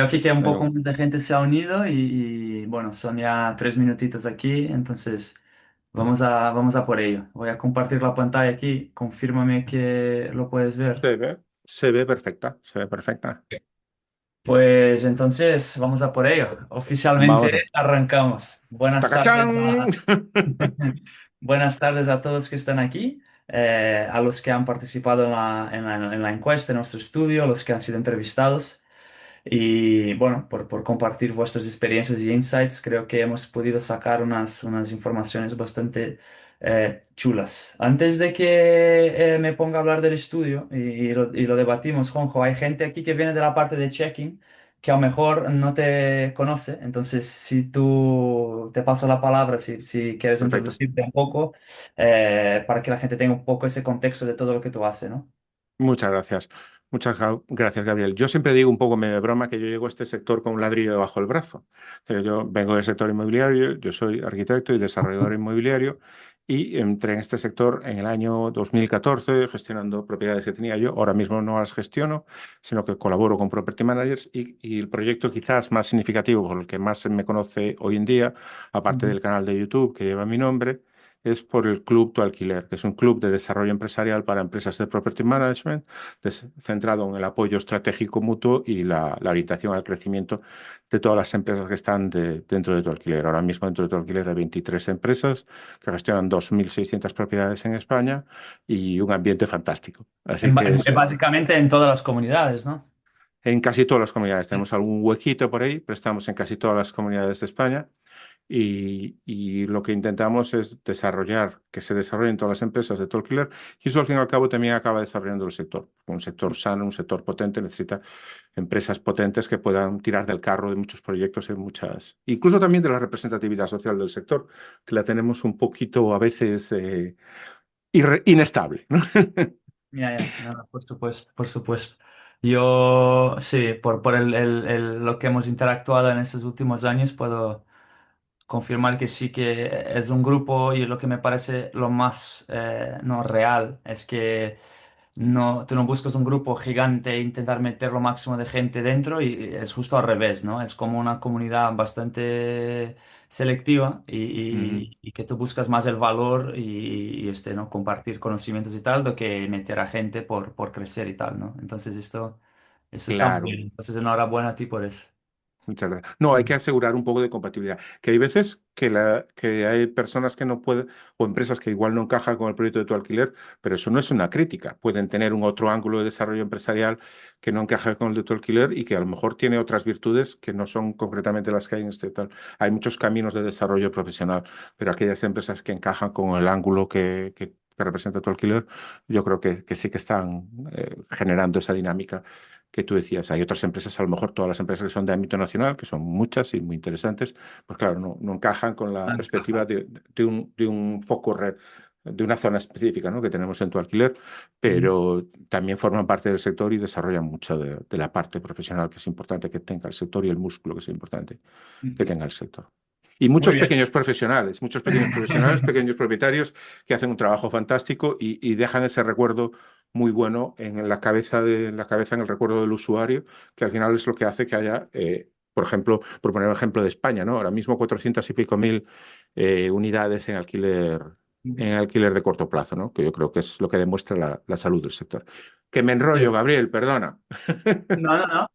Aquí que un poco Pero, más de gente se ha unido bueno, son ya 3 minutitos aquí, entonces vamos a por ello. Voy a compartir la pantalla aquí, confírmame que lo puedes ver. se ve perfecta, se ve perfecta. Pues entonces vamos a por ello. Oficialmente Vamos a... arrancamos. Buenas tardes ¡Tacachán! buenas tardes a todos que están aquí, a los que han participado en la encuesta, en nuestro estudio, los que han sido entrevistados. Y bueno, por compartir vuestras experiencias y insights, creo que hemos podido sacar unas informaciones bastante chulas. Antes de que me ponga a hablar del estudio y lo debatimos, Juanjo, hay gente aquí que viene de la parte de checking que a lo mejor no te conoce. Entonces, si tú te paso la palabra, si quieres Perfecto. introducirte un poco, para que la gente tenga un poco ese contexto de todo lo que tú haces, ¿no? Muchas gracias. Gracias, Gabriel. Yo siempre digo un poco medio de broma que yo llego a este sector con un ladrillo debajo del brazo. Pero yo vengo del sector inmobiliario, yo soy arquitecto y desarrollador inmobiliario y entré en este sector en el año 2014 gestionando propiedades que tenía yo. Ahora mismo no las gestiono, sino que colaboro con property managers y el proyecto quizás más significativo, por el que más se me conoce hoy en día, aparte Ujú. del canal de YouTube que lleva mi nombre, es por el Club Tu Alquiler, que es un club de desarrollo empresarial para empresas de property management, centrado en el apoyo estratégico mutuo y la orientación al crecimiento de todas las empresas que están dentro de Tu Alquiler. Ahora mismo dentro de Tu Alquiler hay 23 empresas que gestionan 2.600 propiedades en España y un ambiente fantástico. Así que es, Básicamente en todas las comunidades, ¿no? en casi todas las comunidades. Tenemos algún huequito por ahí, pero estamos en casi todas las comunidades de España. Y lo que intentamos es desarrollar, que se desarrollen todas las empresas de todo alquiler, y eso al fin y al cabo también acaba desarrollando el sector. Un sector sano, un sector potente, necesita empresas potentes que puedan tirar del carro de muchos proyectos en muchas, incluso también de la representatividad social del sector, que la tenemos un poquito a veces inestable, ¿no? Ya, ya, no, no, por supuesto, por supuesto. Yo, sí, por lo que hemos interactuado en estos últimos años, puedo confirmar que sí que es un grupo y lo que me parece lo más no real es que no, tú no buscas un grupo gigante e intentar meter lo máximo de gente dentro y es justo al revés, ¿no? Es como una comunidad bastante selectiva Ujú. y que tú buscas más el valor ¿no? Compartir conocimientos y tal, do que meter a gente por crecer y tal, ¿no? Entonces esto está muy Claro. bien. Entonces enhorabuena a ti por eso. Muchas gracias. No, hay que asegurar un poco de compatibilidad. Que hay veces que hay personas que no pueden, o empresas que igual no encajan con el proyecto de tu alquiler, pero eso no es una crítica. Pueden tener un otro ángulo de desarrollo empresarial que no encaja con el de tu alquiler y que a lo mejor tiene otras virtudes que no son concretamente las que hay en este tal. Hay muchos caminos de desarrollo profesional, pero aquellas empresas que encajan con el ángulo que representa tu alquiler, yo creo que sí que están generando esa dinámica que tú decías. Hay otras empresas, a lo mejor todas las empresas que son de ámbito nacional, que son muchas y muy interesantes, pues claro, no encajan con la perspectiva de un foco de una zona específica, ¿no? Que tenemos en tu alquiler, Ujú. pero también forman parte del sector y desarrollan mucho de la parte profesional que es importante que tenga el sector y el músculo que es importante que tenga el sector. Y Muy bien. muchos pequeños profesionales, pequeños propietarios que hacen un trabajo fantástico y dejan ese recuerdo muy bueno en la cabeza, en el recuerdo del usuario, que al final es lo que hace que haya, por ejemplo, por poner un ejemplo de España, ¿no? Ahora mismo 400 y pico mil unidades en alquiler de corto plazo, ¿no? Que yo creo que es lo que demuestra la salud del sector. Que me enrollo, Sí. Gabriel, perdona. No, no, no.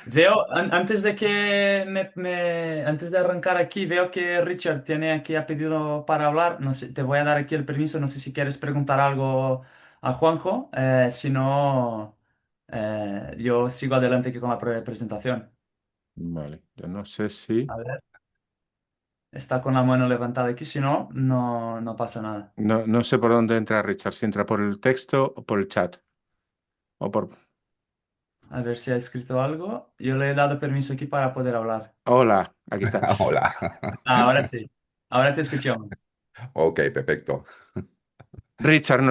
Veo, antes de que antes de arrancar aquí, veo que Richard tiene aquí ha pedido para hablar. No sé, te voy a dar aquí el permiso. No sé si quieres preguntar algo a Juanjo. Si no, yo sigo adelante aquí con la presentación. Vale, yo no sé si... A ver, está con la mano levantada aquí. Si no, no pasa nada. No sé por dónde entra Richard, si entra por el texto o por el chat. O por... A ver si ha escrito algo. Yo le he dado permiso aquí para poder hablar. Hola, aquí está. Hola. Ahora sí. Ahora te escuchamos. Ok, perfecto. Richard,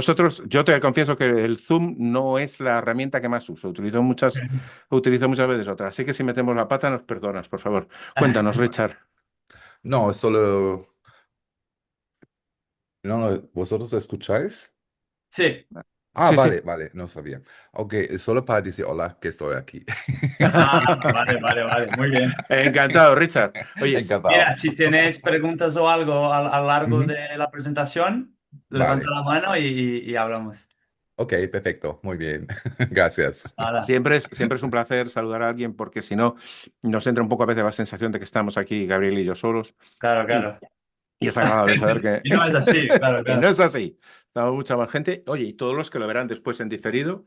yo te confieso que el Zoom no es la herramienta que más uso. Utilizo muchas veces otras. Así que si metemos la pata, nos perdonas, por favor. Cuéntanos, Richard. No, solo... No, ¿vosotros escucháis? Sí. Ah, Sí, sí. vale, vale, no sabía. Ok, solo para decir hola, que estoy aquí. Ah, vale, vale, vale, muy bien. Encantado, Richard. Oye, Mira, Encantado. si tenéis preguntas o algo a lo largo ujú. de la presentación, levanta Vale. la mano y hablamos. Ok, perfecto. Muy bien. Gracias. Nada, Siempre es un placer saludar a alguien porque si no, nos entra un poco a veces la sensación de que estamos aquí, Gabriel y yo solos. claro, Y, claro. y es agradable saber que... Y no es así, claro, y no claro. es así. Estamos mucha más gente. Oye, y todos los que lo verán después en diferido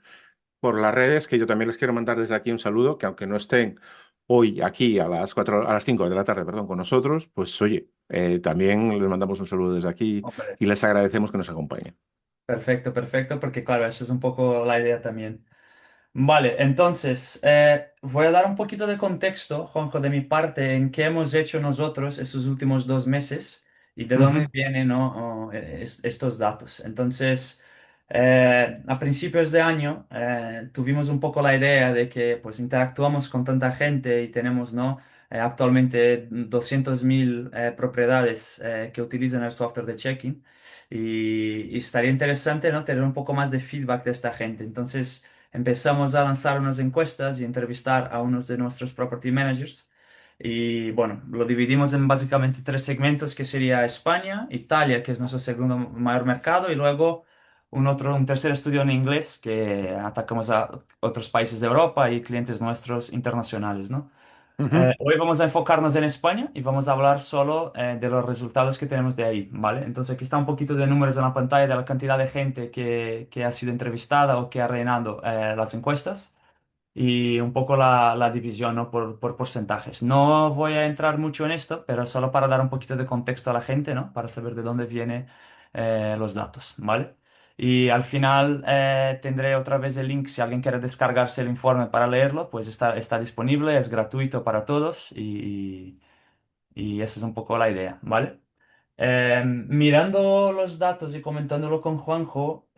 por las redes, que yo también les quiero mandar desde aquí un saludo, que aunque no estén hoy aquí a las 4, a las 5 de la tarde, perdón, con nosotros, pues oye, también les mandamos un saludo desde aquí Hombre, y les agradecemos que nos acompañen. perfecto, perfecto, porque claro, eso es un poco la idea también. Vale, entonces voy a dar un poquito de contexto, Juanjo, de mi parte, en qué hemos hecho nosotros estos últimos 2 meses y de dónde Ujú, vienen, ¿no? Estos datos. Entonces, a principios de año tuvimos un poco la idea de que pues interactuamos con tanta gente y tenemos, ¿no? Actualmente 200.000 propiedades que utilizan el software de check-in y estaría interesante, ¿no? Tener un poco más de feedback de esta gente. Entonces empezamos a lanzar unas encuestas y entrevistar a unos de nuestros property managers. Y bueno, lo dividimos en básicamente 3 segmentos, que sería España, Italia, que es nuestro segundo mayor mercado, y luego un tercer estudio en inglés que atacamos a otros países de Europa y clientes nuestros internacionales, ¿no? ujú, Hoy vamos a enfocarnos en España y vamos a hablar solo de los resultados que tenemos de ahí, ¿vale? Entonces aquí está un poquito de números en la pantalla de la cantidad de gente que ha sido entrevistada o que ha rellenado las encuestas y un poco la división, ¿no? por porcentajes. No voy a entrar mucho en esto, pero solo para dar un poquito de contexto a la gente, ¿no? Para saber de dónde vienen los datos, ¿vale? Y al final tendré otra vez el link si alguien quiere descargarse el informe para leerlo, pues está disponible, es gratuito para todos y esa es un poco la idea, ¿vale? Mirando los datos y comentándolo con Juanjo,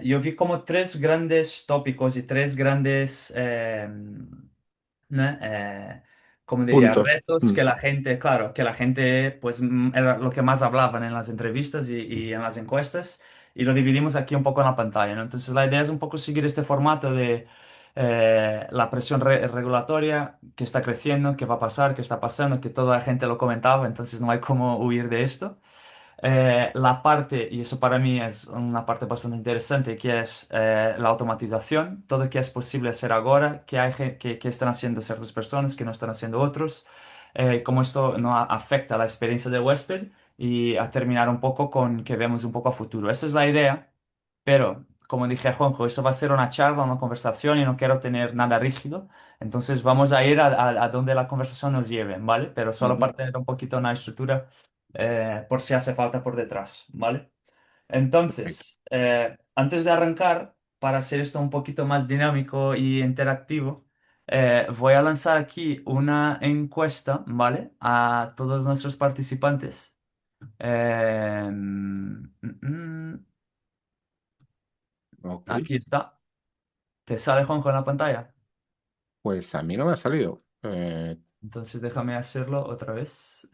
yo vi como 3 grandes tópicos y 3 grandes, ¿no? ¿Cómo diría? puntos. Retos Mm, que la gente, claro, que la gente, pues era lo que más hablaban en las entrevistas y en las encuestas, y lo dividimos aquí un poco en la pantalla, ¿no? Entonces la idea es un poco seguir este formato de la presión regulatoria que está creciendo, que va a pasar, que está pasando, que toda la gente lo comentaba, entonces no hay cómo huir de esto. La parte, y eso para mí es una parte bastante interesante, que es la automatización, todo lo que es posible hacer ahora, que, que están haciendo ciertas personas, que no están haciendo otros, cómo esto no afecta la experiencia del huésped y a terminar un poco con que vemos un poco a futuro. Esa es la idea, pero como dije a Juanjo, eso va a ser una charla, una conversación y no quiero tener nada rígido, entonces vamos a ir a donde la conversación nos lleve, ¿vale? Pero solo ujú. para tener un poquito una estructura por si hace falta por detrás, ¿vale? Entonces, antes de arrancar, para hacer esto un poquito más dinámico y interactivo, voy a lanzar aquí una encuesta, ¿vale? A todos nuestros participantes. Ok, Aquí está. ¿Te sale Juanjo en la pantalla? pues a mí no me ha salido. Entonces déjame hacerlo otra vez.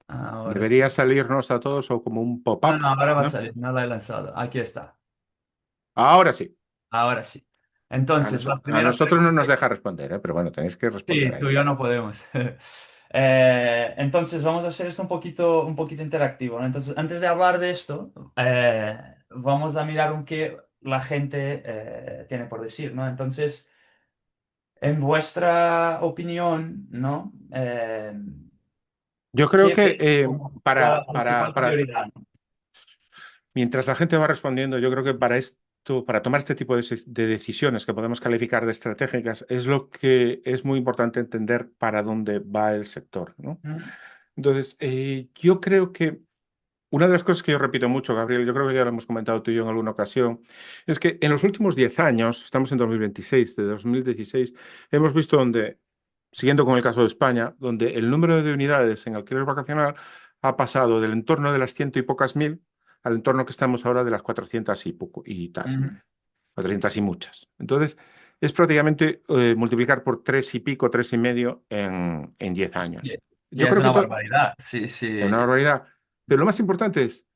Ahora. Debería salirnos a todos o como un No, pop-up, no, ahora va a ¿no? salir. No la he lanzado. Aquí está. Ahora sí. Ahora sí. Entonces, la A primera nosotros no pregunta. nos deja responder, ¿eh? Pero bueno, tenéis que responder Sí, tú ahí. y yo no podemos. Entonces, vamos a hacer esto un poquito interactivo, ¿no? Entonces, antes de hablar de esto, vamos a mirar un qué la gente tiene por decir, ¿no? Entonces, en vuestra opinión, ¿no? Yo creo ¿Qué que veis como la principal prioridad? ¿No? mientras la gente va respondiendo, yo creo que para esto, para tomar este tipo de decisiones que podemos calificar de estratégicas, es lo que es muy importante entender para dónde va el sector, ¿no? ¿Mm? Entonces, yo creo que una de las cosas que yo repito mucho, Gabriel, yo creo que ya lo hemos comentado tú y yo en alguna ocasión, es que en los últimos 10 años, estamos en 2026, de 2016, hemos visto donde, siguiendo con el caso de España, donde el número de unidades en alquiler vacacional ha pasado del entorno de las ciento y pocas mil al entorno que estamos ahora de las 400 y poco y tal, Ujú. 400 y muchas. Entonces, es prácticamente multiplicar por tres y pico, tres y medio en 10 años. Ya Yo es creo que una todo barbaridad. Sí, es una sí. barbaridad. Pero lo más importante es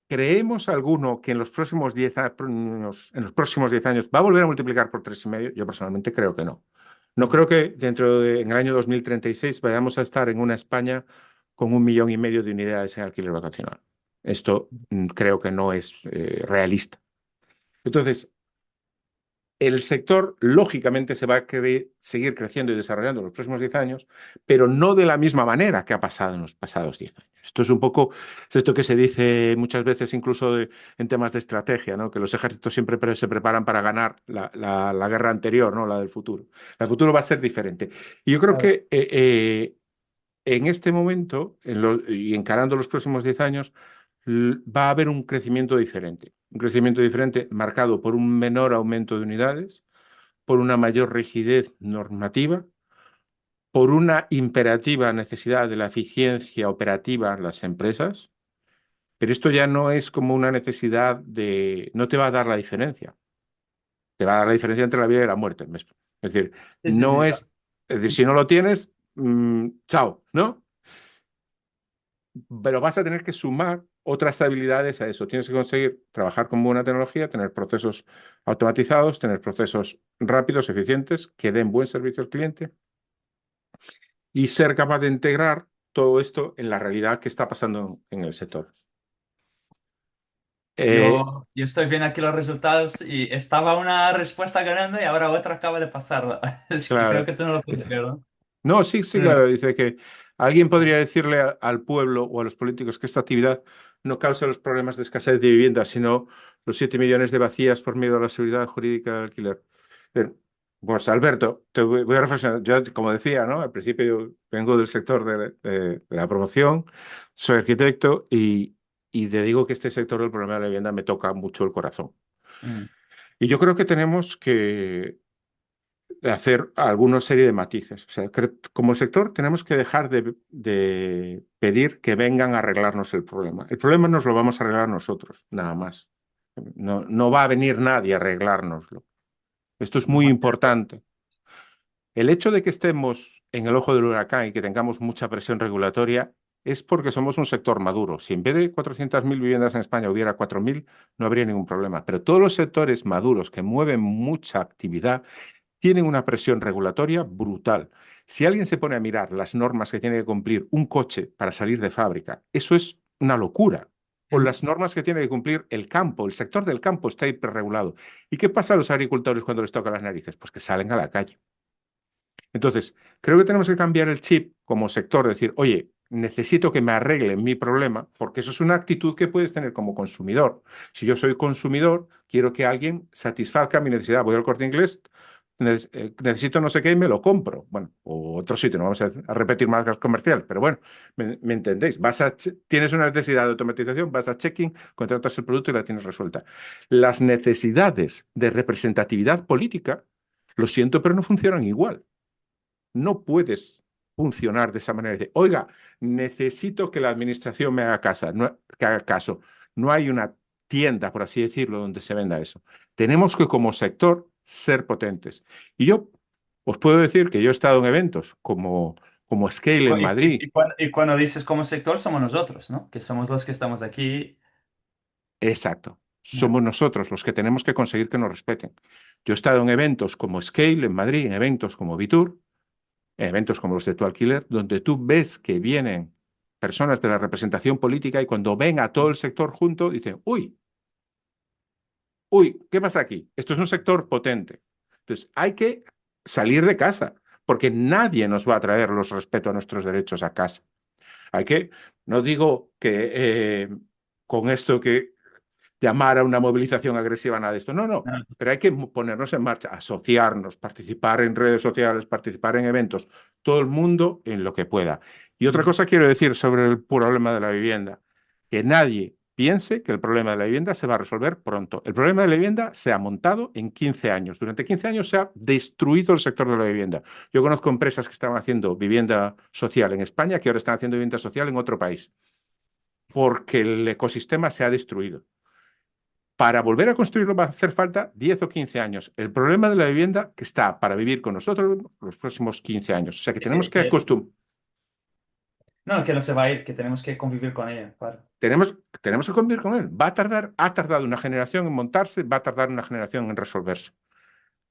¿Creemos alguno que en los próximos 10 años, va a volver a multiplicar por 3,5? Yo personalmente creo que no. No creo que en el año 2036 vayamos a estar en una España con 1,5 millones de unidades en alquiler vacacional. Esto creo que no es realista. Entonces, el sector, lógicamente, se va a seguir creciendo y desarrollando en los próximos 10 años, pero no de la misma manera que ha pasado en los pasados 10 años. Esto es un poco, es esto que se dice muchas veces, incluso en temas de estrategia, ¿no? Que los ejércitos siempre se preparan para ganar la guerra anterior, ¿no? La del futuro. El futuro va a ser diferente. Y yo creo Claro. que en este momento, y encarando los próximos 10 años, va a haber un crecimiento diferente. Un crecimiento diferente marcado por un menor aumento de unidades, por una mayor rigidez normativa, por una imperativa necesidad de la eficiencia operativa en las empresas, pero esto ya no es como una necesidad no te va a dar la diferencia, te va a dar la diferencia entre la vida y la muerte. Es decir, Sí, sí, no sí. es, es decir, si no lo tienes, chao, ¿no? Pero vas a tener que sumar otras habilidades a eso. Tienes que conseguir trabajar con buena tecnología, tener procesos automatizados, tener procesos rápidos, eficientes, que den buen servicio al cliente y ser capaz de integrar todo esto en la realidad que está pasando en el sector. Eh, Yo estoy viendo aquí los resultados y estaba una respuesta ganando y ahora otra acaba de pasarla. Es que creo claro. que tú no lo puedes ver, ¿no? No, sí, sí, claro. Dice que alguien podría decirle al pueblo o a los políticos que esta actividad no causa los problemas de escasez de vivienda, sino los 7 millones de vacías por miedo a la seguridad jurídica del alquiler. Bien, pues Alberto, te voy a reflexionar. Yo, como decía, ¿no? Al principio yo vengo del sector de la promoción, soy arquitecto y te digo que este sector del problema de la vivienda me toca mucho el corazón. Mm. Y yo creo que tenemos que hacer alguna serie de matices. O sea, como sector tenemos que dejar de pedir que vengan a arreglarnos el problema. El problema nos lo vamos a arreglar nosotros, nada más. No, no va a venir nadie a arreglárnoslo. Esto es muy Muy cierto. importante. El hecho de que estemos en el ojo del huracán y que tengamos mucha presión regulatoria es porque somos un sector maduro. Si en vez de 400.000 viviendas en España hubiera 4.000, no habría ningún problema. Pero todos los sectores maduros que mueven mucha actividad tienen una presión regulatoria brutal. Si alguien se pone a mirar las normas que tiene que cumplir un coche para salir de fábrica, eso es una locura. O Mm. las normas que tiene que cumplir el campo, el sector del campo está hiperregulado. ¿Y qué pasa a los agricultores cuando les toca las narices? Pues que salen a la calle. Entonces, creo que tenemos que cambiar el chip como sector, decir, oye, necesito que me arreglen mi problema, porque eso es una actitud que puedes tener como consumidor. Si yo soy consumidor, quiero que alguien satisfaga mi necesidad. Voy al Corte Inglés, necesito no sé qué y me lo compro. Bueno, o otro sitio, no vamos a repetir marcas comerciales, pero bueno, me entendéis. Tienes una necesidad de automatización, vas a checking, contratas el producto y la tienes resuelta. Las necesidades de representatividad política, lo siento, pero no funcionan igual. No puedes funcionar de esa manera. Oiga, necesito que la administración me haga caso. Que haga caso. No hay una tienda, por así decirlo, donde se venda eso. Tenemos que, como sector, ser potentes. Y yo os puedo decir que yo he estado en eventos como Scale en Madrid. Y cuando dices como sector, somos nosotros, ¿no? Que somos los que estamos aquí. Exacto. Ya. Somos nosotros los que tenemos que conseguir que nos respeten. Yo he estado en eventos como Scale en Madrid, en eventos como Vitur, eventos como los de Tu Alquiler, donde tú ves que vienen personas de la representación política y cuando ven a todo el sector junto, dicen, uy, ¿qué pasa aquí? Esto es un sector potente. Entonces, hay que salir de casa, porque nadie nos va a traer los respeto a nuestros derechos a casa. No digo que con esto que llamar a una movilización agresiva, nada de esto. No, no. No. Pero hay que ponernos en marcha, asociarnos, participar en redes sociales, participar en eventos, todo el mundo en lo que pueda. Y otra cosa quiero decir sobre el problema de la vivienda, que nadie piense que el problema de la vivienda se va a resolver pronto. El problema de la vivienda se ha montado en 15 años. Durante 15 años se ha destruido el sector de la vivienda. Yo conozco empresas que estaban haciendo vivienda social en España que ahora están haciendo vivienda social en otro país, porque el ecosistema se ha destruido. Para volver a construirlo va a hacer falta 10 o 15 años. El problema de la vivienda que está para vivir con nosotros los próximos 15 años. O sea que tenemos que Eh, acostumbrar. No, que no se va a ir, que tenemos que convivir con ella, claro. Tenemos que convivir con él. Ha tardado una generación en montarse, va a tardar una generación en resolverse.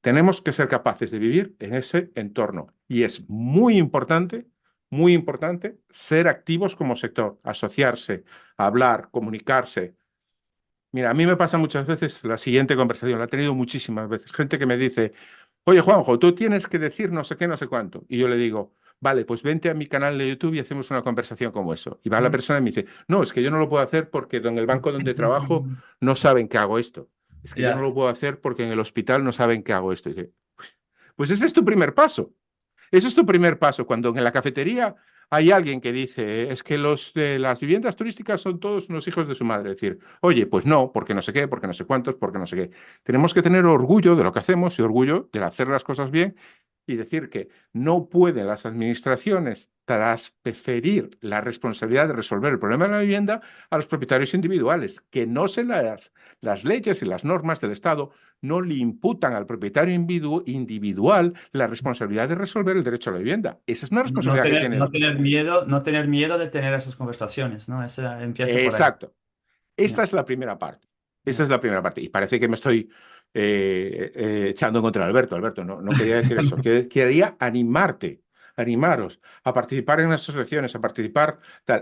Tenemos que ser capaces de vivir en ese entorno. Y es muy importante ser activos como sector, asociarse, hablar, comunicarse. Mira, a mí me pasa muchas veces la siguiente conversación, la he tenido muchísimas veces, gente que me dice, oye Juanjo, tú tienes que decir no sé qué, no sé cuánto. Y yo le digo, vale, pues vente a mi canal de YouTube y hacemos una conversación como eso. Y va la Mm. persona y me dice, no, es que yo no lo puedo hacer porque en el banco donde trabajo no saben que hago esto. Es que yo no Ya, lo puedo hacer porque en el hospital no saben que hago esto. Y dice, pues ese es tu primer paso. Ese es tu primer paso. Cuando en la cafetería hay alguien que dice, es que los de las viviendas turísticas son todos unos hijos de su madre. Decir, oye, pues no, porque no sé qué, porque no sé cuántos, porque no sé qué. Tenemos que tener orgullo de lo que hacemos y orgullo de hacer las cosas bien y decir que no pueden las administraciones transferir la responsabilidad de resolver el problema de la vivienda a los propietarios individuales, que no se las leyes y las normas del Estado no le imputan al propietario individual la responsabilidad de resolver el derecho a la vivienda. Esa es una no responsabilidad que tener, tiene no el... tener miedo, no tener miedo de tener esas conversaciones, ¿no? Esa empieza por ahí. Exacto. Esta Ya, es la primera parte. Esa ya. es la primera parte. Y parece que me estoy echando en contra de Alberto. Alberto, no, no quería decir eso. Quería animaros a participar en las asociaciones, a participar,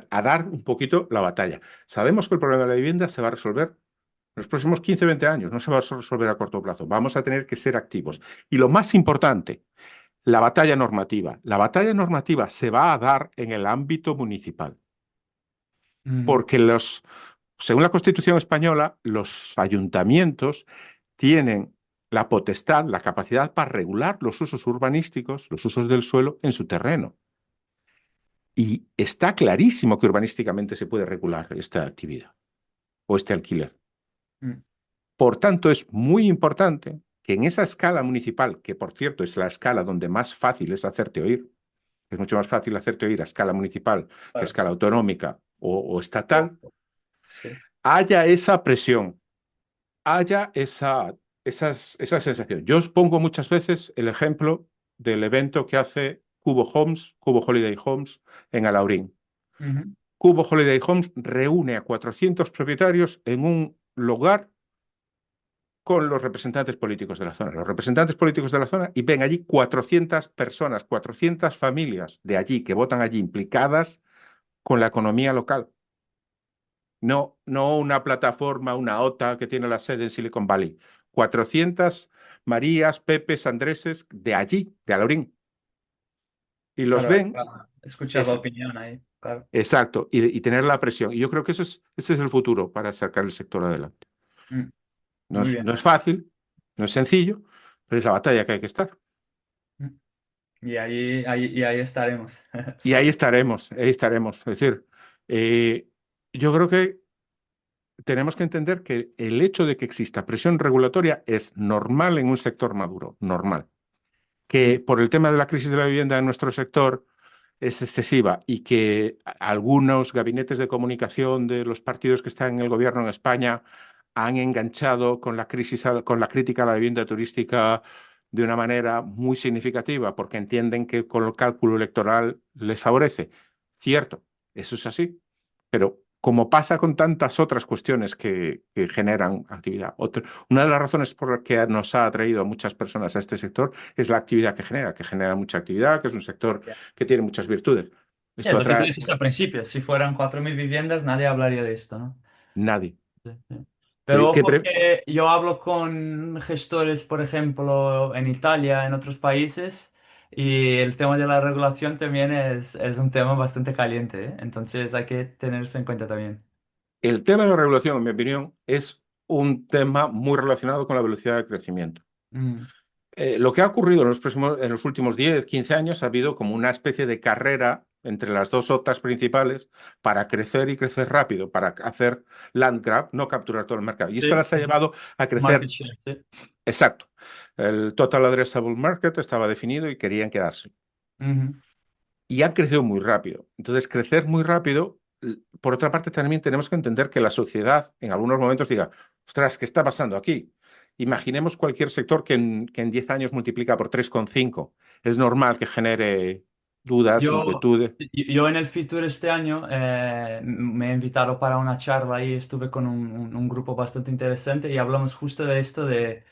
a dar un poquito la batalla. Sabemos que el problema de la vivienda se va a resolver en los próximos 15, 20 años. No se va a resolver a corto plazo. Vamos a tener que ser activos. Y lo más importante, la batalla normativa. La batalla normativa se va a dar en el ámbito municipal. Ujú. Porque según la Constitución española, los ayuntamientos tienen la potestad, la capacidad para regular los usos urbanísticos, los usos del suelo en su terreno. Y está clarísimo que urbanísticamente se puede regular esta actividad o este alquiler. Mm. Por tanto, es muy importante que en esa escala municipal, que por cierto es la escala donde más fácil es hacerte oír, es mucho más fácil hacerte oír a escala municipal que a Claro. escala autonómica o Oh, estatal, sí. haya esa presión, haya esa sensación. Yo os pongo muchas veces el ejemplo del evento que hace Cubo Holiday Homes en Alaurín. Ujú. Cubo Holiday Homes reúne a 400 propietarios en un lugar con los representantes políticos de la zona. Los representantes políticos de la zona y ven allí 400 personas, 400 familias de allí que votan allí implicadas con la economía local. No, no una plataforma, una OTA que tiene la sede en Silicon Valley. 400 Marías, Pepes, Andreses de allí, de Alaurín. Y los Claro, ven, escuchar la es opinión ahí, claro. exacto, y tener la presión. Y yo creo que ese es el futuro para sacar el sector adelante. Mm. No Muy es, bien. no es fácil, no es sencillo, pero es la batalla que hay que estar. Mm. Y ahí estaremos. Y ahí estaremos, ahí estaremos. Es decir, eh, yo creo que tenemos que entender que el hecho de que exista presión regulatoria es normal en un sector maduro, normal. Que por el tema de la crisis de la vivienda en nuestro sector es excesiva y que algunos gabinetes de comunicación de los partidos que están en el gobierno en España han enganchado con la crisis, con la crítica a la vivienda turística de una manera muy significativa porque entienden que con el cálculo electoral les favorece. Cierto, eso es así, pero como pasa con tantas otras cuestiones que generan actividad. Una de las razones por las que nos ha atraído a muchas personas a este sector es la actividad que genera mucha actividad, que es un sector Ya. que tiene muchas virtudes. Sí, es Esto lo que tú atrae a dijiste al principio. Si fueran 4.000 viviendas, nadie hablaría de esto, ¿no? nadie. Sí, sí. Pero ¿Qué ojo que yo hablo con gestores, por ejemplo, en Italia, en otros países, y el tema de la regulación también es un tema bastante caliente, ¿eh? Entonces hay que tenerse en cuenta también. El tema de la regulación, en mi opinión, es un tema muy relacionado con la velocidad de crecimiento. Mm. Lo que ha ocurrido en los últimos 10, 15 años ha habido como una especie de carrera entre las dos OTAs principales para crecer y crecer rápido, para hacer land grab, no capturar todo el mercado. Y esto Sí, las ha llevado a market crecer share, sí. exacto. El total addressable market estaba definido y querían quedarse. Ujú. Y han crecido muy rápido. Entonces, crecer muy rápido, por otra parte, también tenemos que entender que la sociedad en algunos momentos diga, ostras, ¿qué está pasando aquí? Imaginemos cualquier sector que en 10 años multiplica por 3,5. Es normal que genere dudas, Yo, inquietudes. yo en el Fitur este año me he invitado para una charla y estuve con un grupo bastante interesante y hablamos justo de esto de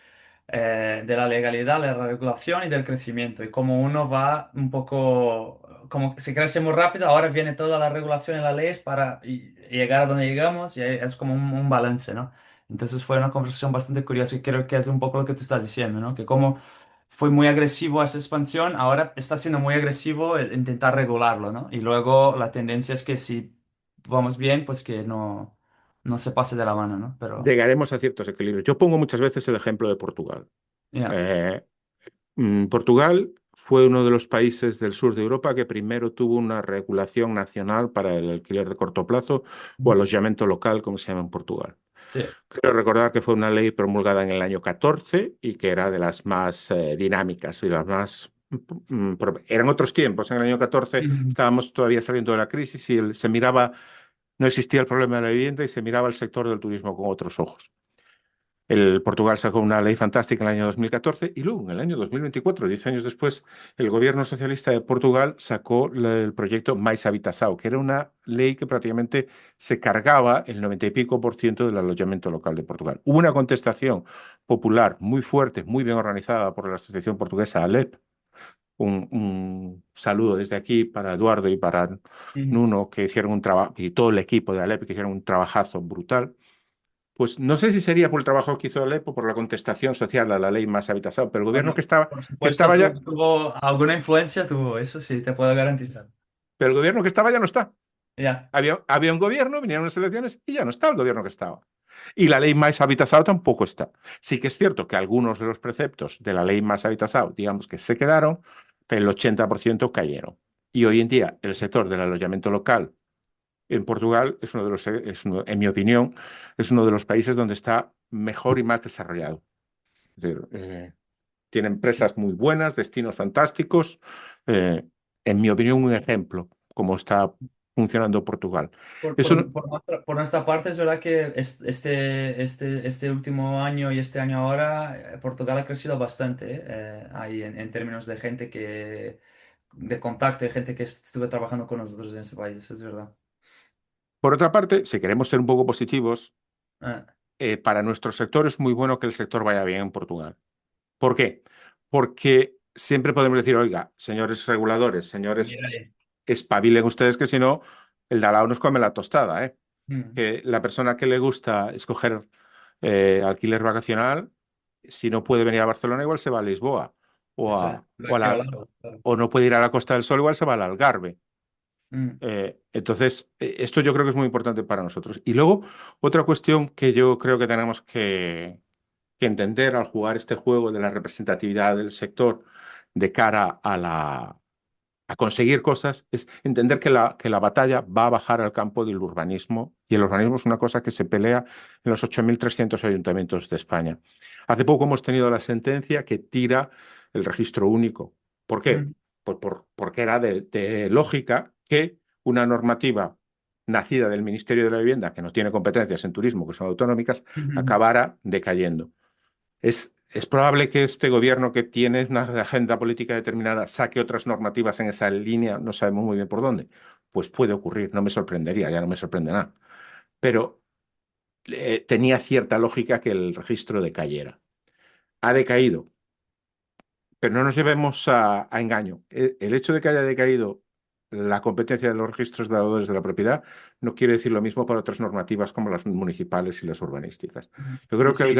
la legalidad, la regulación y del crecimiento y cómo uno va un poco, como que se crece muy rápido, ahora viene toda la regulación y las leyes para llegar a donde llegamos y es como un balance, ¿no? Entonces fue una conversación bastante curiosa y creo que es un poco lo que tú estás diciendo, ¿no? Que como fue muy agresivo esa expansión, ahora está siendo muy agresivo el intentar regularlo, ¿no? Y luego la tendencia es que si vamos bien, pues que no se pase de la mano, ¿no? Pero, Llegaremos a ciertos equilibrios. Yo pongo muchas veces el ejemplo de Portugal. ya. Eh, Portugal fue uno de los países del sur de Europa que primero tuvo una regulación nacional para el alquiler de corto plazo o Ujú. alojamiento local, como se llama en Portugal. Sí. Creo recordar que fue una ley promulgada en el año 14 y que era de las más dinámicas y las más... eran otros tiempos. En el año 14 Ujú. estábamos todavía saliendo de la crisis y se miraba, no existía el problema de la vivienda y se miraba el sector del turismo con otros ojos. El Portugal sacó una ley fantástica en el año 2014 y luego en el año 2024, 10 años después, el gobierno socialista de Portugal sacó el proyecto Mais Habitação, que era una ley que prácticamente se cargaba el 90 y pico por ciento del alojamiento local de Portugal. Hubo una contestación popular muy fuerte, muy bien organizada por la Asociación Portuguesa ALEP. Un saludo desde aquí para Eduardo y para Ujú. Nuno, que hicieron un trabajo, y todo el equipo de ALEP, que hicieron un trabajazo brutal. Pues no sé si sería por el trabajo que hizo Alepo, por la contestación social a la ley más habitación, pero el gobierno Bueno, por que supuesto, estaba ya, tuvo alguna influencia, tuvo, eso sí, te puedo garantizar. pero el gobierno que estaba ya no está. Ya. Había un gobierno, vinieron las elecciones y ya no está el gobierno que estaba. Y la ley más habitación tampoco está. Sí que es cierto que algunos de los preceptos de la ley más habitación, digamos que se quedaron, pero el 80% cayeron. Y hoy en día el sector del alojamiento local en Portugal es uno de los, en mi opinión, es uno de los países donde está mejor y más desarrollado. Es decir, tiene empresas muy buenas, destinos fantásticos. eh, en mi opinión, un ejemplo, cómo está funcionando Portugal. Eso no- Por nuestra parte, es verdad que este último año y este año ahora, Portugal ha crecido bastante, ahí en términos de gente de contacto, de gente que estuve trabajando con nosotros en ese país, eso es verdad. por otra parte, si queremos ser un poco positivos, Ah, para nuestro sector es muy bueno que el sector vaya bien en Portugal. ¿Por qué? Porque siempre podemos decir, oiga, señores reguladores, señores, mira ahí. espabilen ustedes que si no, el de al lado nos come la tostada, ¿eh? Mm, Que la persona que le gusta escoger alquiler vacacional, si no puede venir a Barcelona, igual se va a Lisboa. O, eso es, a, lo o, a que la- hablamos, claro. o no puede ir a la Costa del Sol, igual se va al Algarve. Mm, Entonces, esto yo creo que es muy importante para nosotros. Y luego, otra cuestión que yo creo que tenemos que entender al jugar este juego de la representatividad del sector de cara a conseguir cosas, es entender que la batalla va a bajar al campo del urbanismo y el urbanismo es una cosa que se pelea en los 8.300 ayuntamientos de España. Hace poco hemos tenido la sentencia que tira el registro único. ¿Por qué? mm, Pues porque era de lógica que una normativa nacida del Ministerio de la Vivienda, que no tiene competencias en turismo, que son autonómicas, mm, acabara decayendo. Es probable que este gobierno que tiene una agenda política determinada saque otras normativas en esa línea, no sabemos muy bien por dónde. Pues puede ocurrir, no me sorprendería, ya no me sorprende nada. Pero tenía cierta lógica que el registro decayera. Ha decaído, pero no nos llevemos a engaño. El hecho de que haya decaído la competencia de los registros de dadores de la propiedad no quiere decir lo mismo para otras normativas como las municipales y las urbanísticas. mm. Yo creo que Sí.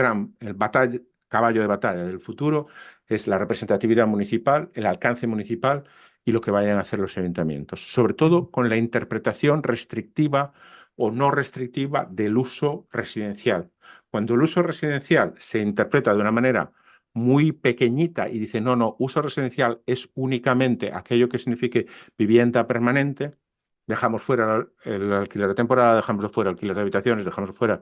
caballo de batalla del futuro es la representatividad municipal, el alcance municipal y lo que vayan a hacer los ayuntamientos, sobre todo con la interpretación restrictiva o no restrictiva del uso residencial. Cuando el uso residencial se interpreta de una manera muy pequeñita y dice, no, no, uso residencial es únicamente aquello que signifique vivienda permanente, dejamos fuera el alquiler de temporada, dejamos fuera el alquiler de habitaciones, dejamos fuera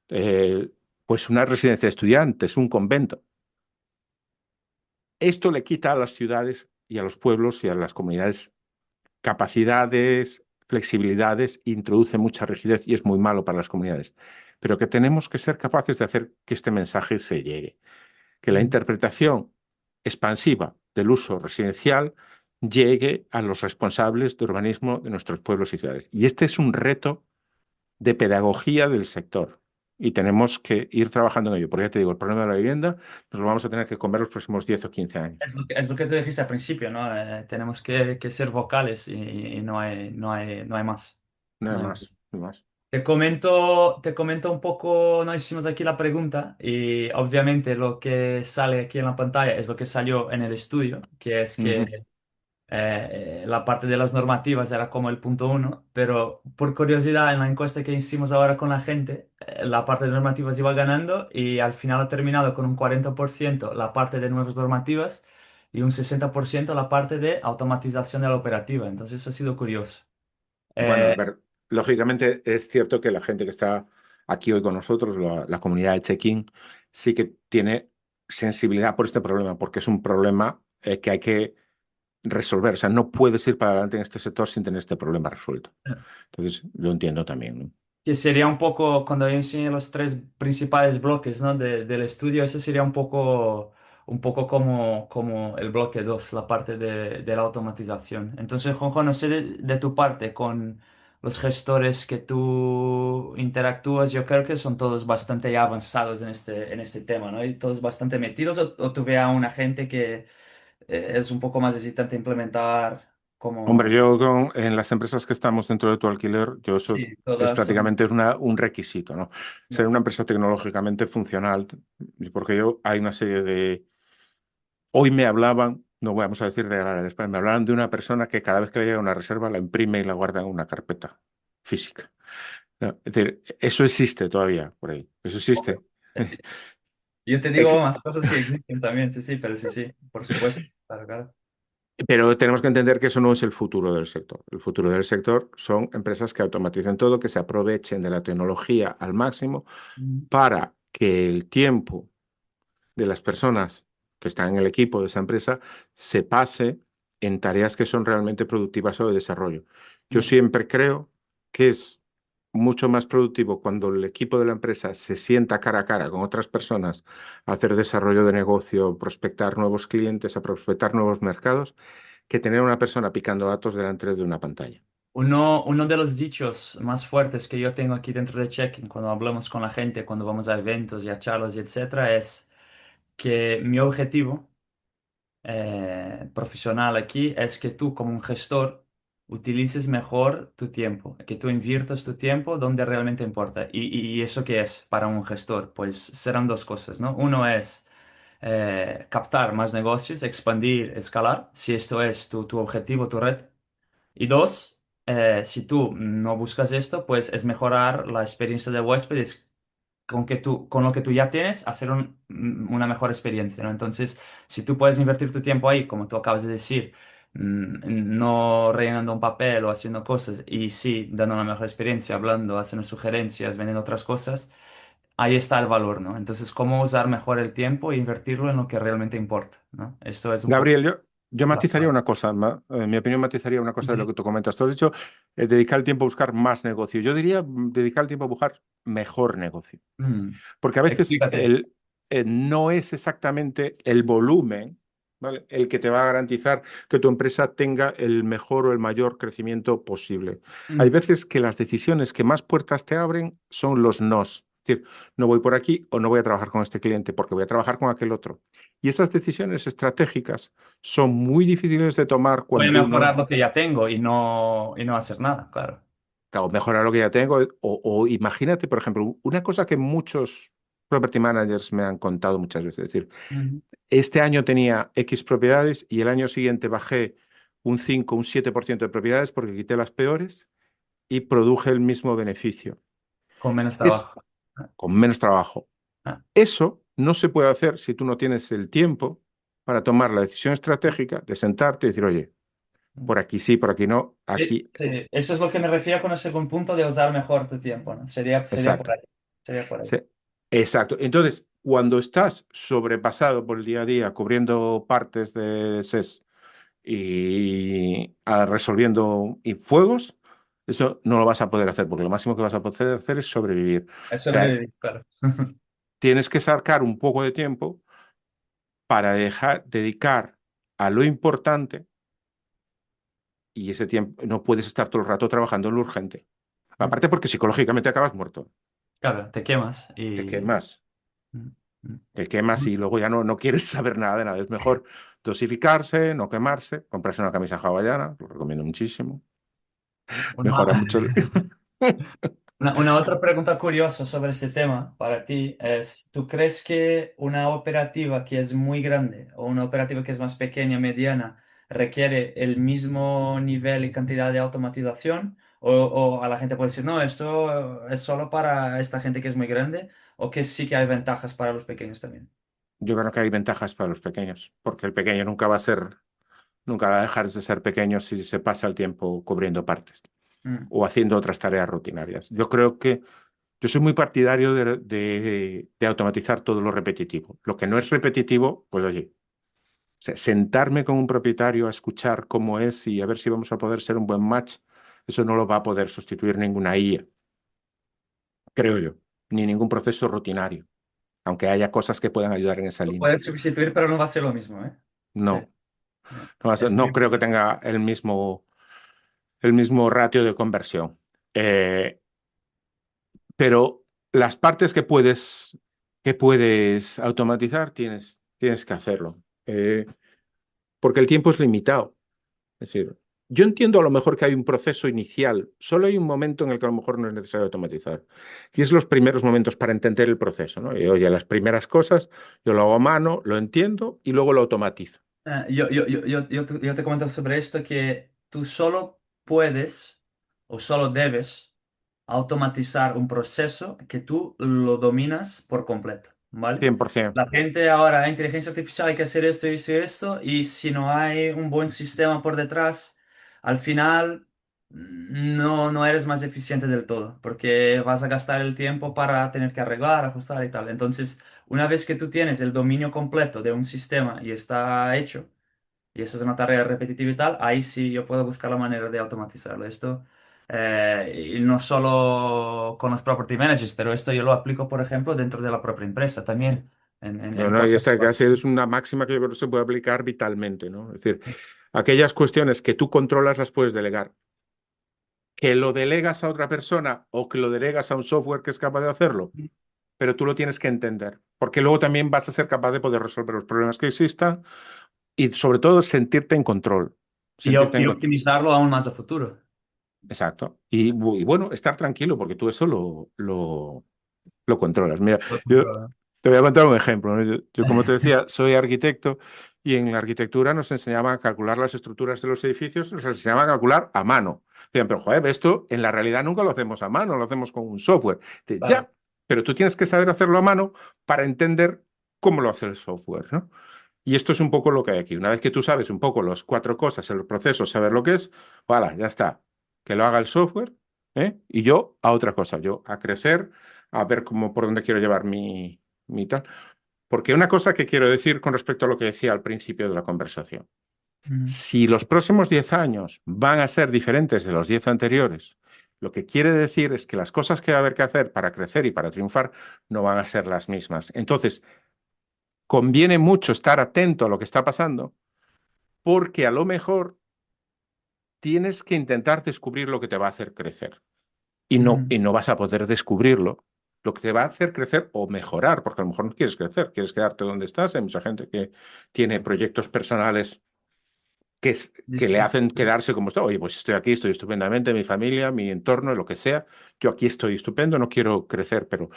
eh, pues una residencia de estudiantes, un convento. Esto le quita a las ciudades y a los pueblos y a las comunidades capacidades, flexibilidades, introduce mucha rigidez y es muy malo para las comunidades. Pero que tenemos que ser capaces de hacer que este mensaje se llegue, que la Mm. interpretación expansiva del uso residencial llegue a los responsables de urbanismo de nuestros pueblos y ciudades. Y este es un reto de pedagogía del sector. Y tenemos que ir trabajando en ello. Porque ya te digo, el problema de la vivienda nos lo vamos a tener que comer los próximos 10 o 15 años. Es lo que tú dijiste al principio, ¿no? Tenemos que ser vocales y no hay más. Nada No hay. más, nada más. Te comento un poco, no hicimos aquí la pregunta y obviamente lo que sale aquí en la pantalla es lo que salió en el estudio, que es Ujú. que la parte de las normativas era como el punto uno, pero por curiosidad en la encuesta que hicimos ahora con la gente, la parte de normativas iba ganando y al final ha terminado con un 40% la parte de nuevas normativas y un 60% la parte de automatización de la operativa. Entonces eso ha sido curioso. Bueno, a Eh, ver, lógicamente es cierto que la gente que está aquí hoy con nosotros, la comunidad de check-in, sí que tiene sensibilidad por este problema, porque es un problema que hay que resolver. O sea, no puedes ir para adelante en este sector sin tener este problema resuelto. Entonces, lo entiendo también, ¿no? que sería un poco, cuando yo enseñé los tres principales bloques, ¿no? del estudio, ese sería un poco como el bloque 2 la parte de la automatización. Entonces, Juanjo, no sé de tu parte, con los gestores que tú interactúas, yo creo que son todos bastante ya avanzados en este tema, ¿no? Y todos bastante metidos, o tú ves a una gente que es un poco más hesitante a implementar Hombre, como... yo en las empresas que estamos dentro de tu alquiler, yo eso Sí, es todas son... prácticamente un requisito, ¿no? Ser una empresa tecnológicamente funcional, porque yo hay una serie de... Hoy me hablaban, no vamos a decir de la área de España, me hablaban de una persona que cada vez que le llega una reserva la imprime y la guarda en una carpeta física. No, es decir, eso existe todavía por ahí, eso existe. Yo te digo más cosas que existen también, sí, sí, pero sí, sí, por supuesto. Claro, claro. Pero tenemos que entender que eso no es el futuro del sector. El futuro del sector son empresas que automaticen todo, que se aprovechen de la tecnología al máximo Mm. para que el tiempo de las personas que están en el equipo de esa empresa se pase en tareas que son realmente productivas o de desarrollo. Yo Mm. siempre creo que es mucho más productivo cuando el equipo de la empresa se sienta cara a cara con otras personas a hacer desarrollo de negocio, prospectar nuevos clientes, a prospectar nuevos mercados, que tener una persona picando datos delante de una pantalla. Uno de los dichos más fuertes que yo tengo aquí dentro de Checking, cuando hablamos con la gente, cuando vamos a eventos y a charlas y etcétera, es que mi objetivo profesional aquí es que tú como un gestor utilices mejor tu tiempo, que tú inviertas tu tiempo donde realmente importa. ¿Y eso qué es para un gestor? Pues serán dos cosas, ¿no? Uno es captar más negocios, expandir, escalar, si esto es tu objetivo, tu red. Y dos, si tú no buscas esto, pues es mejorar la experiencia del huésped, es con lo que tú ya tienes, hacer una mejor experiencia, ¿no? Entonces, si tú puedes invertir tu tiempo ahí, como tú acabas de decir, no rellenando un papel o haciendo cosas, y sí, dando una mejor experiencia, hablando, haciendo sugerencias, vendiendo otras cosas, ahí está el valor, ¿no? Entonces, ¿cómo usar mejor el tiempo e invertirlo en lo que realmente importa, ¿no? Esto es un poco Gabriel, yo la matizaría clave. una cosa, en mi opinión matizaría una Sí, cosa de lo sí. que tú comentas. Tú has dicho dedicar el tiempo a buscar más negocio. Yo diría dedicar el tiempo a buscar mejor negocio. Mm. Porque a veces Explícate. no es exactamente el volumen, ¿vale? El que te va a garantizar que tu empresa tenga el mejor o el mayor crecimiento posible. Hay Mm. veces que las decisiones que más puertas te abren son los nos. Es decir, no voy por aquí o no voy a trabajar con este cliente porque voy a trabajar con aquel otro. Y esas decisiones estratégicas son muy difíciles de tomar Voy a cuando uno mejorar lo que ya tengo y no hacer nada, claro. claro, mejorar lo que ya tengo. O imagínate, por ejemplo, una cosa que muchos property managers me han contado muchas veces. Es decir, Ujú. este año tenía X propiedades y el año siguiente bajé un 5, un 7% de propiedades porque quité las peores y produje el mismo beneficio. Con menos Es trabajo. con menos trabajo. Ah. Eso no se puede hacer si tú no tienes el tiempo para tomar la decisión estratégica de sentarte y decir, oye, por aquí sí, por aquí no, aquí. Sí, eso es lo que me refiero con el segundo punto de usar mejor tu tiempo, ¿no? Sería por Exacto. ahí. Sería por ahí. Sí, exacto. Entonces, cuando estás sobrepasado por el día a día, cubriendo partes de SES y resolviendo fuegos, eso no lo vas a poder hacer, porque lo máximo que vas a poder hacer es sobrevivir. Es O sea, sobrevivir, claro. tienes que sacar un poco de tiempo para dedicar a lo importante y ese tiempo no puedes estar todo el rato trabajando en lo urgente. Mm. Aparte porque psicológicamente acabas muerto. Claro, te quemas Te y... quemas, Mm, mm. te quemas y luego ya no quieres saber nada de nada. Es mejor dosificarse, no quemarse, comprarse una camisa hawaiana, lo recomiendo muchísimo. Una, Mejora mucho. una otra pregunta curiosa sobre este tema para ti es, ¿tú crees que una operativa que es muy grande o una operativa que es más pequeña, mediana, requiere el mismo nivel y cantidad de automatización? O a la gente puede decir, no, esto es solo para esta gente que es muy grande, o que sí que hay ventajas para los pequeños también. Yo creo que hay ventajas para los pequeños, porque el pequeño nunca va a dejar de ser pequeño si se pasa el tiempo cubriendo partes Mm. o haciendo otras tareas rutinarias. Yo soy muy partidario de automatizar todo lo repetitivo. Lo que no es repetitivo, pues oye, sentarme con un propietario a escuchar cómo es y a ver si vamos a poder ser un buen match, eso no lo va a poder sustituir ninguna IA, creo yo, ni ningún proceso rutinario, aunque haya cosas que puedan ayudar en esa Lo línea. puedes sustituir, pero no va a ser lo mismo, ¿eh? Sí, No, no. Es muy no creo que importante. tenga el mismo ratio de conversión. Pero las partes que puedes automatizar, tienes que hacerlo. Porque el tiempo es limitado. Es decir, yo entiendo a lo mejor que hay un proceso inicial, solo hay un momento en el que a lo mejor no es necesario automatizar. Y es los primeros momentos para entender el proceso, ¿no? Y oye, las primeras cosas yo lo hago a mano, lo entiendo y luego lo automatizo. Yo te comento sobre esto que tú solo puedes o solo debes automatizar un proceso que tú lo dominas por completo, ¿vale? 100%. La gente ahora, inteligencia artificial, hay que hacer esto y esto, y si no hay un buen sistema por detrás, al final no eres más eficiente del todo, porque vas a gastar el tiempo para tener que arreglar, ajustar y tal. Entonces, una vez que tú tienes el dominio completo de un sistema y está hecho, y eso es una tarea repetitiva y tal, ahí sí yo puedo buscar la manera de automatizarlo. Esto, y no solo con los property managers, pero esto yo lo aplico, por ejemplo, dentro de la propia empresa también, en No, y cosas. esta casi es una máxima que yo creo que se puede aplicar vitalmente, ¿no? Es decir, aquellas cuestiones que tú controlas las puedes delegar. Que lo delegas a otra persona o que lo delegas a un software que es capaz de hacerlo, pero tú lo tienes que entender, porque luego también vas a ser capaz de poder resolver los problemas que existan y sobre todo sentirte en control. Sentirte Y en control. optimizarlo aún más a futuro. Exacto. Y bueno, estar tranquilo, porque tú eso lo controlas. Mira, Lo yo controla. te voy a contar un ejemplo, ¿no? Yo, como te decía, soy arquitecto y en la arquitectura nos enseñaban a calcular las estructuras de los edificios, nos enseñaban a calcular a mano. Decían, pero joder, esto en la realidad nunca lo hacemos a mano, lo hacemos con un software. Claro. Ya, pero tú tienes que saber hacerlo a mano para entender cómo lo hace el software, ¿no? Y esto es un poco lo que hay aquí. Una vez que tú sabes un poco las cuatro cosas, el proceso, saber lo que es, voilà, ya está. Que lo haga el software, ¿eh? Y yo a otra cosa, yo a crecer, a ver cómo por dónde quiero llevar mi tal. Porque una cosa que quiero decir con respecto a lo que decía al principio de la conversación. Mm. Si los próximos 10 años van a ser diferentes de los 10 anteriores, lo que quiere decir es que las cosas que va a haber que hacer para crecer y para triunfar no van a ser las mismas. Entonces, conviene mucho estar atento a lo que está pasando porque a lo mejor tienes que intentar descubrir lo que te va a hacer crecer Mm. y no vas a poder descubrirlo. Lo que te va a hacer crecer o mejorar, porque a lo mejor no quieres crecer, quieres quedarte donde estás. Hay mucha gente que tiene proyectos personales que le hacen quedarse como está. Oye, pues estoy aquí, estoy estupendamente, mi familia, mi entorno, lo que sea. Yo aquí estoy estupendo, no quiero crecer, pero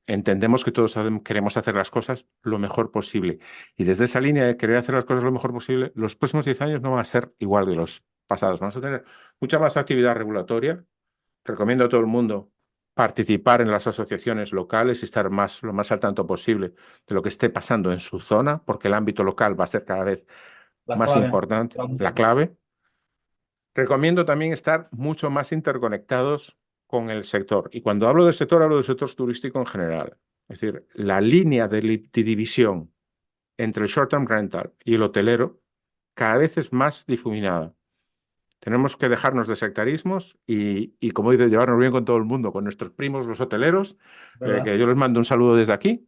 entendemos que todos queremos hacer las cosas lo mejor posible. Y desde esa línea de querer hacer las cosas lo mejor posible, los próximos 10 años no van a ser igual de los pasados. Vamos a tener mucha más actividad regulatoria. Recomiendo a todo el mundo participar en las asociaciones locales y estar lo más al tanto posible de lo que esté pasando en su zona, porque el ámbito local va a ser cada vez La más clave. importante, Vamos la a- clave. Recomiendo también estar mucho más interconectados con el sector. Y cuando hablo del sector turístico en general. Es decir, la línea de división entre el short-term rental y el hotelero cada vez es más difuminada. Tenemos que dejarnos de sectarismos y como dice, llevarnos bien con todo el mundo, con nuestros primos, los hoteleros, ¿Verdad? que yo les mando un saludo desde aquí.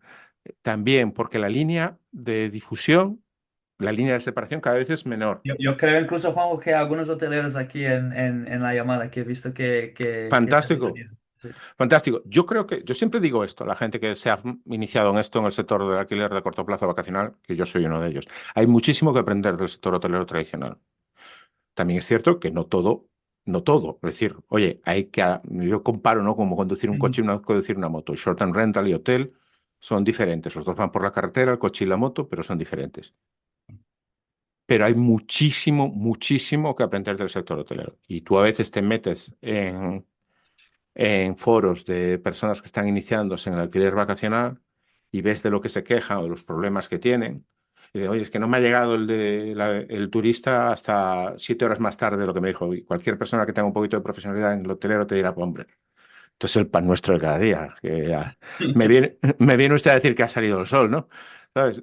También porque la línea de difusión la línea de separación cada vez es menor. Yo creo incluso, Juanjo, que algunos hoteleros aquí en la llamada que he visto que se han Fantástico, unido. Sí. fantástico. Yo creo que, yo siempre digo esto, la gente que se ha iniciado en esto, en el sector del alquiler de corto plazo vacacional, que yo soy uno de ellos. Hay muchísimo que aprender del sector hotelero tradicional. También es cierto que no todo, no todo. Es decir, oye, yo comparo, ¿no? Como conducir un Ujú. coche y conducir una moto. Short and rental y hotel son diferentes. Los dos van por la carretera, el coche y la moto, pero son diferentes. Pero hay muchísimo, muchísimo que aprender del sector hotelero. Y tú a veces te metes en foros de personas que están iniciándose en el alquiler vacacional y ves de lo que se quejan o de los problemas que tienen. Y de, oye, es que no me ha llegado el turista hasta 7 horas más tarde de lo que me dijo. Y cualquier persona que tenga un poquito de profesionalidad en el hotelero te dirá, hombre, esto es el pan nuestro de cada día. Que ya, me viene usted a decir que ha salido el sol, ¿no? ¿Sabes?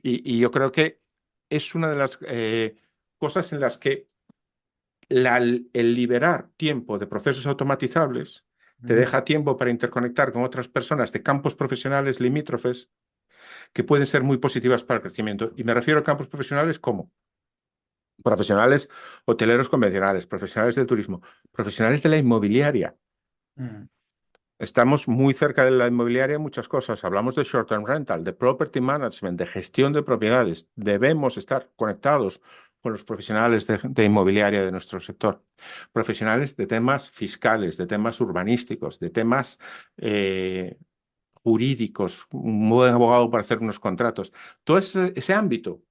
Y yo creo que es una de las cosas en las que el liberar tiempo de procesos automatizables te Ujú. deja tiempo para interconectar con otras personas de campos profesionales limítrofes que pueden ser muy positivas para el crecimiento. Y me refiero a campos profesionales como profesionales hoteleros convencionales, profesionales del turismo, profesionales de la inmobiliaria. Mm. Estamos muy cerca de la inmobiliaria en muchas cosas. Hablamos de short-term rental, de property management, de gestión de propiedades. Debemos estar conectados con los profesionales de inmobiliaria de nuestro sector. Profesionales de temas fiscales, de temas urbanísticos, de temas jurídicos, un buen abogado para hacer unos contratos. Todo ese ámbito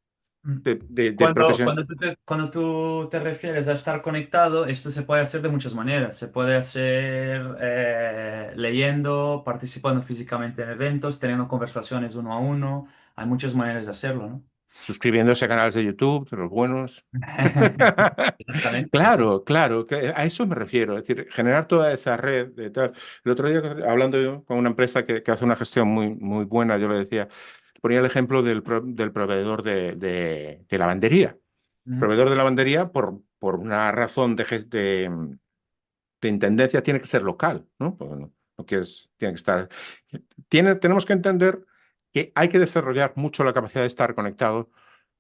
Mm. de profesión. Cuando tú te refieres a estar conectado, esto se puede hacer de muchas maneras. Se puede hacer leyendo, participando físicamente en eventos, teniendo conversaciones uno a uno. Hay muchas maneras de hacerlo, ¿no? Suscribiéndose a canales de YouTube, de los buenos. Exactamente, sí. Claro, claro, que a eso me refiero, es decir, generar toda esa red de tal. El otro día, hablando yo con una empresa que hace una gestión muy, muy buena, yo le decía, ponía el ejemplo del proveedor de lavandería. Ujú. Proveedor de lavandería, por una razón de intendencia, tiene que ser local, ¿no? Porque no tiene que estar. Tenemos que entender que hay que desarrollar mucho la capacidad de estar conectado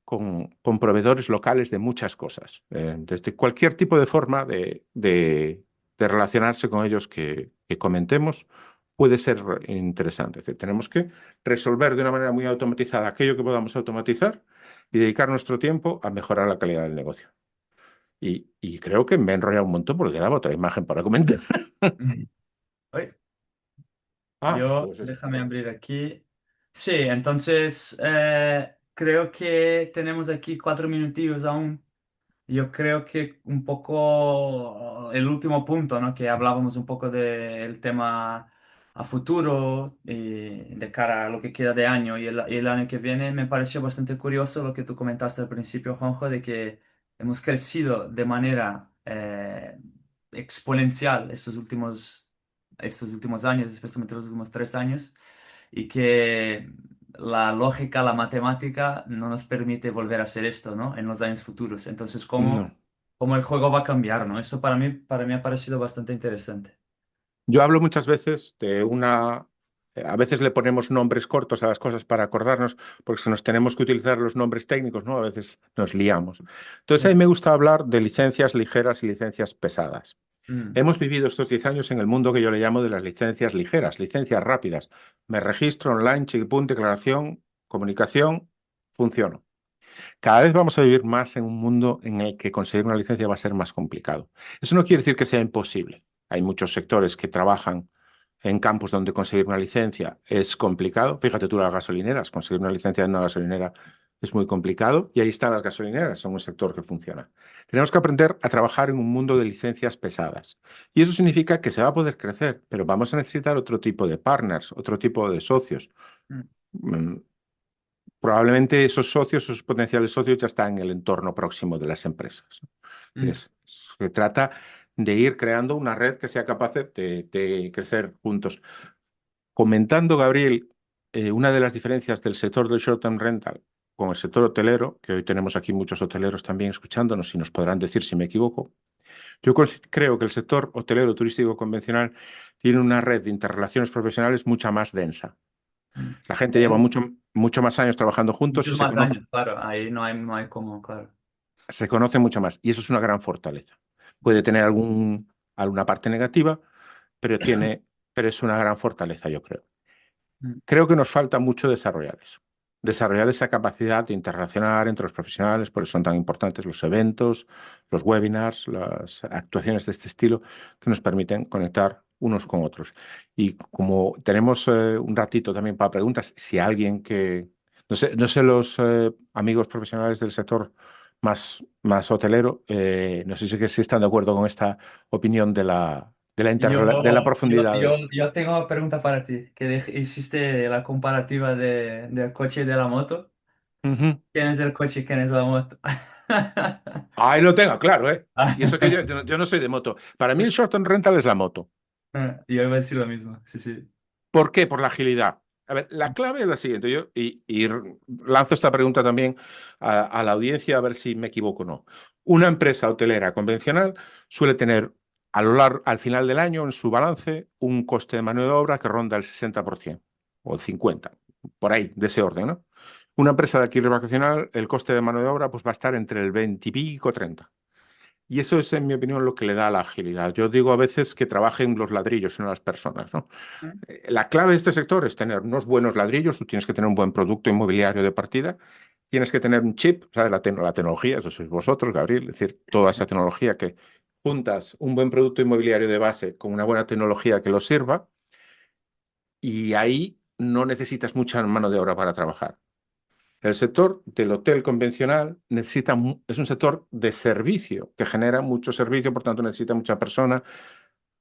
con proveedores locales de muchas cosas, desde cualquier tipo de forma de relacionarse con ellos que comentemos puede ser interesante. Es decir, tenemos que resolver de una manera muy automatizada aquello que podamos automatizar y dedicar nuestro tiempo a mejorar la calidad del negocio. Y creo que me he enrollado un montón porque quedaba otra imagen para comentar. Uy, Ah, pues déjame abrir aquí. Sí, entonces creo que tenemos aquí 4 minutillos aún. Yo creo que un poco el último punto, ¿no? Que hablábamos un poco del tema a futuro y de cara a lo que queda de año y el año que viene, me pareció bastante curioso lo que tú comentaste al principio, Juanjo, de que hemos crecido de manera exponencial estos últimos años, especialmente los últimos 3 años, y que la lógica, la matemática no nos permite volver a hacer esto, ¿no? En los años futuros. Entonces, no. ¿cómo el juego va a cambiar, ¿no? Eso para mí ha parecido bastante interesante. Yo hablo muchas veces de una. A veces le ponemos nombres cortos a las cosas para acordarnos, porque si nos tenemos que utilizar los nombres técnicos, ¿no? A veces nos liamos. Entonces, a mí Sí. me gusta hablar de licencias ligeras y licencias pesadas. Mm. Hemos vivido estos 10 años en el mundo que yo le llamo de las licencias ligeras, licencias rápidas. Me registro online, chiquipum, declaración, comunicación, funciono. Cada vez vamos a vivir más en un mundo en el que conseguir una licencia va a ser más complicado. Eso no quiere decir que sea imposible. Hay muchos sectores que trabajan en campos donde conseguir una licencia es complicado. Fíjate tú las gasolineras, conseguir una licencia en una gasolinera es muy complicado y ahí están las gasolineras, son un sector que funciona. Tenemos que aprender a trabajar en un mundo de licencias pesadas y eso significa que se va a poder crecer, pero vamos a necesitar otro tipo de partners, otro tipo de socios. Mm. Mm, Probablemente esos socios, esos potenciales socios ya están en el entorno próximo de las empresas. Mm. Se trata de ir creando una red que sea capaz de crecer juntos. Comentando, Gabriel, una de las diferencias del sector del short-term rental con el sector hotelero, que hoy tenemos aquí muchos hoteleros también escuchándonos y nos podrán decir si me equivoco, yo creo que el sector hotelero turístico convencional tiene una red de interrelaciones profesionales mucha más densa. Mm. La gente lleva ¿Cómo? mucho más años trabajando juntos y Muchos se más conocen, años, claro, ahí no hay como, claro. se conocen mucho más. Y eso es una gran fortaleza. Puede tener alguna parte negativa, pero pero es una gran fortaleza, yo creo. Mm. Creo que nos falta mucho desarrollar eso. Desarrollar esa capacidad de interrelacionar entre los profesionales, por eso son tan importantes los eventos, los webinars, las actuaciones de este estilo, que nos permiten conectar unos con otros. Y como tenemos un ratito también para preguntas, si alguien que, no sé los amigos profesionales del sector más hotelero, no sé si están de acuerdo con esta opinión Yo, de la profundidad. yo tengo una pregunta para ti, que hiciste la comparativa del coche y de la moto. Ujú. ¿Quién es el coche y quién es la moto? Ahí lo tengo, claro, ¿eh? Y eso que yo no soy de moto. Para mí el short term rental es la moto. Yo iba a decir lo mismo, sí, sí. ¿Por qué? Por la agilidad. A ver, la clave es la siguiente. Y lanzo esta pregunta también a la audiencia a ver si me equivoco o no. Una empresa hotelera convencional suele tener al final del año en su balance un coste de mano de obra que ronda el 60% o el 50%, por ahí, de ese orden, ¿no? Una empresa de alquiler vacacional, el coste de mano de obra pues va a estar entre el 20 y pico, 30. Y eso es, en mi opinión, lo que le da la agilidad. Yo digo a veces que trabajen los ladrillos, no las personas, ¿no? La clave de este sector es tener unos buenos ladrillos, tú tienes que tener un buen producto inmobiliario de partida, tienes que tener un chip, ¿sabes? La tecnología, eso sois vosotros, Gabriel, es decir, toda esa tecnología que juntas un buen producto inmobiliario de base con una buena tecnología que lo sirva, y ahí no necesitas mucha mano de obra para trabajar. El sector del hotel convencional es un sector de servicio que genera mucho servicio, por tanto necesita mucha persona.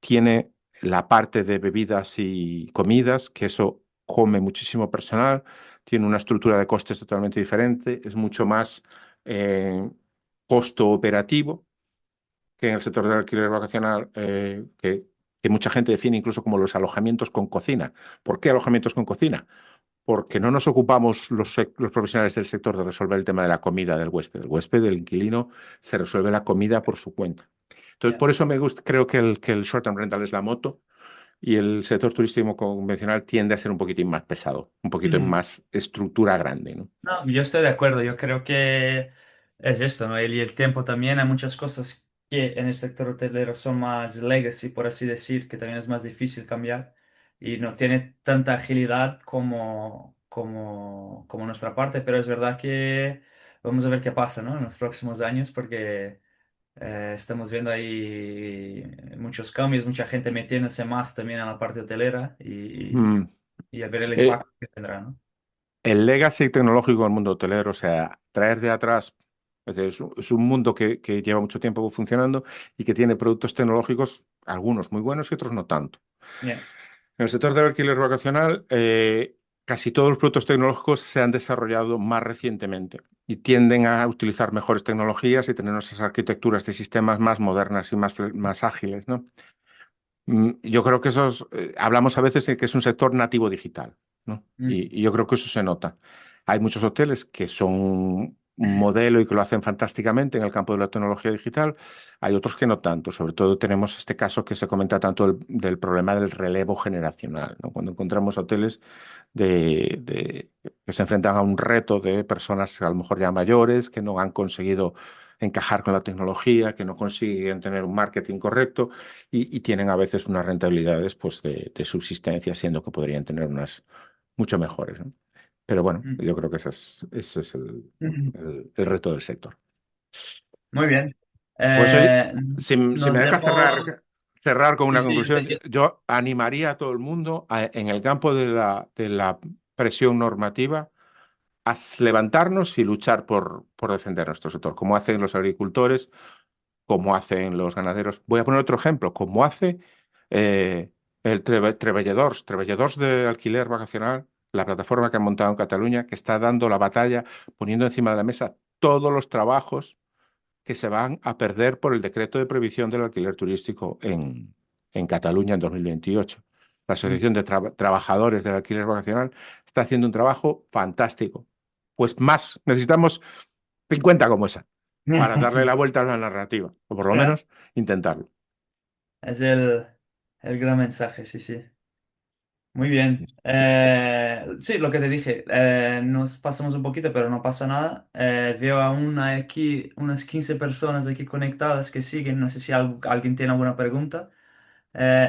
Tiene la parte de bebidas y comidas, que eso come muchísimo personal. Tiene una estructura de costes totalmente diferente. Es mucho más eh, costo operativo que en el sector del alquiler vacacional, que mucha gente define incluso como los alojamientos con cocina. ¿Por qué alojamientos con cocina? Porque no nos ocupamos los profesionales del sector de resolver el tema de la comida del huésped. El huésped, del inquilino, se resuelve la comida por su cuenta. Entonces, Ya. por eso me gusta, creo que el short term rental es la moto y el sector turístico convencional tiende a ser un poquitín más pesado, un poquito Mm. más estructura grande, ¿no? No, yo estoy de acuerdo, yo creo que es esto, ¿no? Y el tiempo también, hay muchas cosas que en el sector hotelero son más legacy, por así decir, que también es más difícil cambiar y no tiene tanta agilidad como nuestra parte, pero es verdad que vamos a ver qué pasa, ¿no? En los próximos años, porque estamos viendo ahí muchos cambios, mucha gente metiéndose más también en la parte hotelera Mm. y a ver el Eh, impacto que tendrá, ¿no? el legacy tecnológico del mundo hotelero, o sea, traer de atrás, es un mundo que lleva mucho tiempo funcionando y que tiene productos tecnológicos, algunos muy buenos y otros no tanto. Yeah. En el sector del alquiler vacacional, casi todos los productos tecnológicos se han desarrollado más recientemente y tienden a utilizar mejores tecnologías y tener esas arquitecturas de sistemas más modernas y más ágiles, ¿no? Yo creo que hablamos a veces de que es un sector nativo digital, ¿no? Mm. Y yo creo que eso se nota. Hay muchos hoteles que son un modelo y que lo hacen fantásticamente en el campo de la tecnología digital. Hay otros que no tanto. Sobre todo tenemos este caso que se comenta tanto del problema del relevo generacional, ¿no? Cuando encontramos hoteles que se enfrentan a un reto de personas a lo mejor ya mayores, que no han conseguido encajar con la tecnología, que no consiguen tener un marketing correcto y tienen a veces unas rentabilidades pues, de subsistencia, siendo que podrían tener unas mucho mejores, ¿no? Pero bueno, Mm. yo creo que ese es Mm. el reto del sector. Muy bien. Pues oye, Eh, si me nos dejas hemos... cerrar con Sí, una sí, conclusión, yo animaría a todo el mundo en el campo de la presión normativa a levantarnos y luchar por defender nuestro sector, como hacen los agricultores, como hacen los ganaderos. Voy a poner otro ejemplo, como hace el Treballadors de alquiler vacacional, la plataforma que han montado en Cataluña, que está dando la batalla, poniendo encima de la mesa todos los trabajos que se van a perder por el decreto de prohibición del alquiler turístico en Cataluña en 2028. La Mm. Asociación de Trabajadores del Alquiler Vacacional está haciendo un trabajo fantástico. Pues más, necesitamos 50 como esa para darle la vuelta a la narrativa, o por lo Ya. menos intentarlo. Es el gran mensaje, sí, sí. Muy bien. Sí, lo que te dije, nos pasamos un poquito, pero no pasa nada. Veo aún aquí unas 15 personas aquí conectadas que siguen. No sé si alguien tiene alguna pregunta.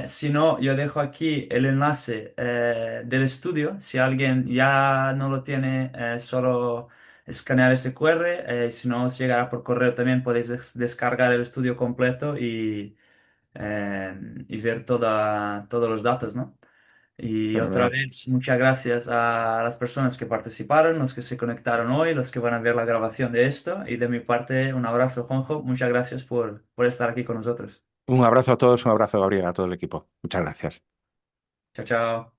Si no, yo dejo aquí el enlace del estudio. Si alguien ya no lo tiene, solo escanear ese QR. Si no, os llegará por correo también. Podéis descargar el estudio completo y ver todos los datos, ¿no? Y otra Fenomenal. vez, muchas gracias a las personas que participaron, los que se conectaron hoy, los que van a ver la grabación de esto. Y de mi parte, un abrazo, Juanjo. Muchas gracias por estar aquí con nosotros. Un abrazo a todos, un abrazo, Gabriel, a todo el equipo. Muchas gracias. Chao, chao.